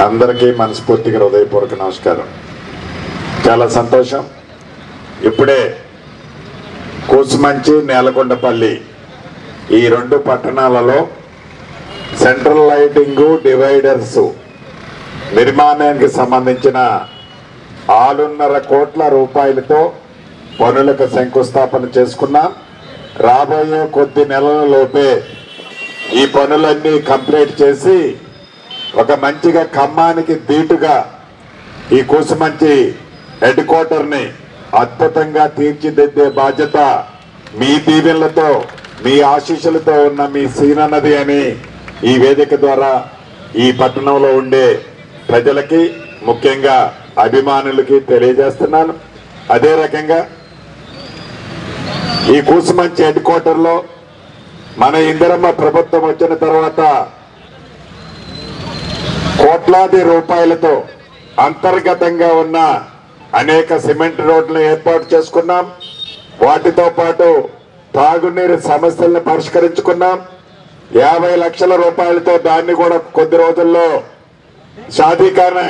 అందరికీ మనస్ఫూర్తిగా హృదయపూర్వక నమస్కారం. చాలా సంతోషం. ఇప్పుడే కూసుమంచి, నేలకొండపల్లి ఈ రెండు పట్టణాలలో సెంట్రల్ లైటింగు, డివైడర్స్ నిర్మాణానికి సంబంధించిన 6.5 కోట్ల రూపాయలతో పనులకు శంకుస్థాపన చేసుకున్నాం. రాబోయే కొద్ది నెలల లోపే ఈ పనులన్నీ కంప్లీట్ చేసి ఒక మంచిగా ఖమ్మానికి దీటుగా ఈ కూసుమంచి హెడ్ క్వార్టర్ని అద్భుతంగా తీర్చిదిద్దే బాధ్యత మీ దీవెనలతో, మీ ఆశీస్సులతో ఉన్న మీ సీనన్నది అని ఈ వేదిక ద్వారా ఈ పట్టణంలో ఉండే ప్రజలకి, ముఖ్యంగా అభిమానులకి తెలియజేస్తున్నాను. అదే రకంగా ఈ కూసుమంచి హెడ్ క్వార్టర్లో మన ఇందిరమ్మ ప్రభుత్వం వచ్చిన తర్వాత కోట్లాది రూపాయలతో అంతర్గతంగా ఉన్న అనేక సిమెంట్ రోడ్లను ఏర్పాటు చేసుకున్నాం. వాటితో పాటు తాగునీరు సమస్యలను పరిష్కరించుకున్నాం. 50 లక్షల రూపాయలతో దాన్ని కూడా కొద్ది రోజుల్లో సాధికారణ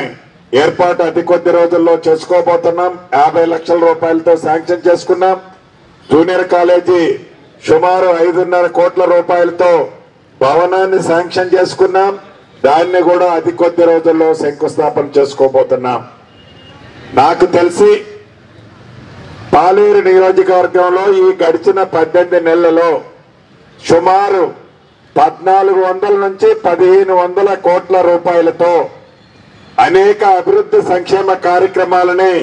ఏర్పాటు అతి కొద్ది రోజుల్లో చేసుకోబోతున్నాం. 50 లక్షల రూపాయలతో శాంక్షన్ చేసుకున్నాం. జూనియర్ కాలేజీ సుమారు 5.5 కోట్ల రూపాయలతో భవనాన్ని శాంక్షన్ చేసుకున్నాం. దాన్ని కూడా అతి కొద్ది రోజుల్లో శంకుస్థాపన చేసుకోబోతున్నాం. నాకు తెలిసి పాలేరు నియోజకవర్గంలో ఈ గడిచిన 18 నెలలలో సుమారు 1400 నుంచి 1500 కోట్ల రూపాయలతో అనేక అభివృద్ధి సంక్షేమ కార్యక్రమాలని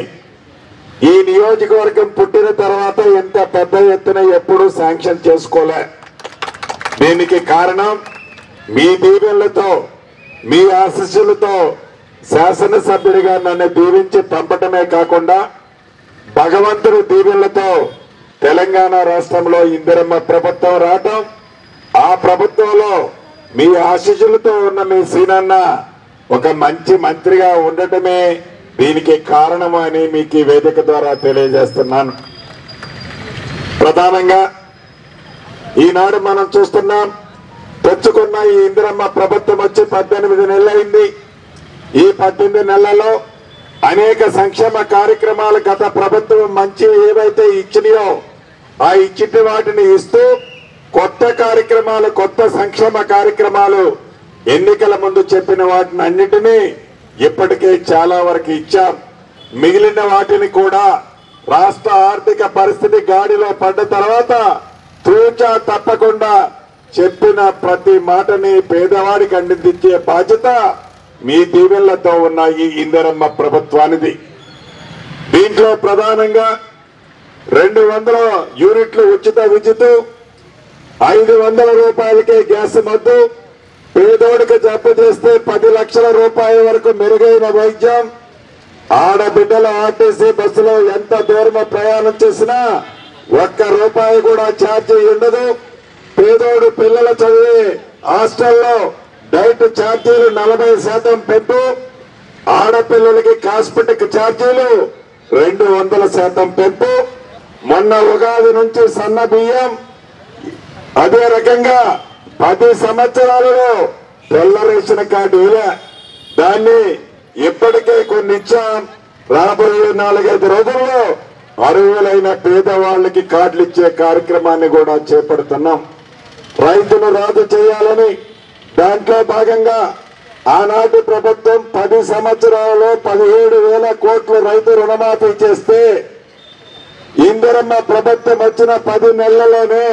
ఈ నియోజకవర్గం పుట్టిన తర్వాత ఇంత పెద్ద ఎత్తున ఎప్పుడూ శాంక్షన్ చేసుకోలే. దీనికి కారణం మీ దీవెనలతో, మీ ఆశీస్సులతో శాసనసభ్యుడిగా నన్ను దీవించి పంపటమే కాకుండా భగవంతుడి దీవెనలతో తెలంగాణ రాష్ట్రంలో ఇందిరమ్మ ప్రభుత్వం రావటం, ఆ ప్రభుత్వంలో మీ ఆశీస్సులతో ఉన్న మీ సీనన్న ఒక మంచి మంత్రిగా ఉండటమే దీనికి కారణము అని మీకు ఈ వేదిక ద్వారా తెలియజేస్తున్నాను. ప్రధానంగా ఈనాడు మనం చూస్తున్నాం, తెచ్చుకున్న ఈ ఇందిరమ్మ ప్రభుత్వం వచ్చి 18 నెలలైంది. ఈ 18 నెలల్లో అనేక సంక్షేమ కార్యక్రమాలు గత ప్రభుత్వం మంచి ఏవైతే ఇచ్చినాయో ఆ ఇచ్చిన వాటిని ఇస్తూ కొత్త కార్యక్రమాలు, కొత్త సంక్షేమ కార్యక్రమాలు ఎన్నికల ముందు చెప్పిన వాటిని అన్నిటినీ ఇప్పటికే చాలా వరకు ఇచ్చాం. మిగిలిన వాటిని కూడా రాష్ట్ర ఆర్థిక పరిస్థితి గాడిలో పడ్డ తర్వాత తూచా తప్పకుండా చెప్పిన ప్రతి మాటని పేదవాడికి అందించే బాధ్యత మీ దీవెనలతో ఉన్న ఈ ఇందిరమ్మ ప్రభుత్వానిది. దీంట్లో ప్రధానంగా 200 యూనిట్లు ఉచిత విద్యుత్, 500 రూపాయలకే గ్యాస్ మద్దు, పేదోడికి జబ్బు చేస్తే 10 లక్షల రూపాయల వరకు మెరుగైన వైద్యం, ఆడబిడ్డల ఆర్టీసీ బస్సులో ఎంత దూరం ప్రయాణం చేసినా ₹1 కూడా ఛార్జీ ఉండదు. పేదోడు పిల్లల చదివే హాస్టల్లో డైట్ ఛార్జీలు 40% పెంపు, ఆడపిల్లలకి కాస్మెటిక్ ఛార్జీలు 200% పెంపు, మొన్న ఉగాది నుంచి సన్న బియ్యం, అదే రకంగా 10 సంవత్సరాలలో తెల్ల రేషన్ కార్డు దాన్ని ఇప్పటికే కొన్ని ఇచ్చాం. రాబోయే 4-5 రోజుల్లో అర్హులైన పేదవాళ్ళకి కార్డులు ఇచ్చే కార్యక్రమాన్ని కూడా చేపడుతున్నాం. రైతును రాజు చేయాలని దాంట్లో భాగంగా ఆనాటి ప్రభుత్వం 10 సంవత్సరాలలో 17,000 కోట్లు రైతు రుణమాఫీ చేస్తే ఇందిరమ్మ ప్రభుత్వం వచ్చిన 10 నెలల్లోనే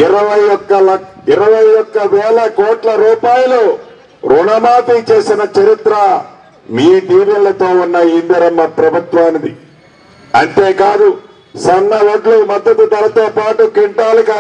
21,000 కోట్ల రూపాయలు రుణమాఫీ చేసిన చరిత్ర మీ దీవెనలతో ఉన్న ఇందిరమ్మ ప్రభుత్వానిది. అంతేకాదు సన్న వడ్లు మద్దతు ధరతో పాటు క్వింటాల్కి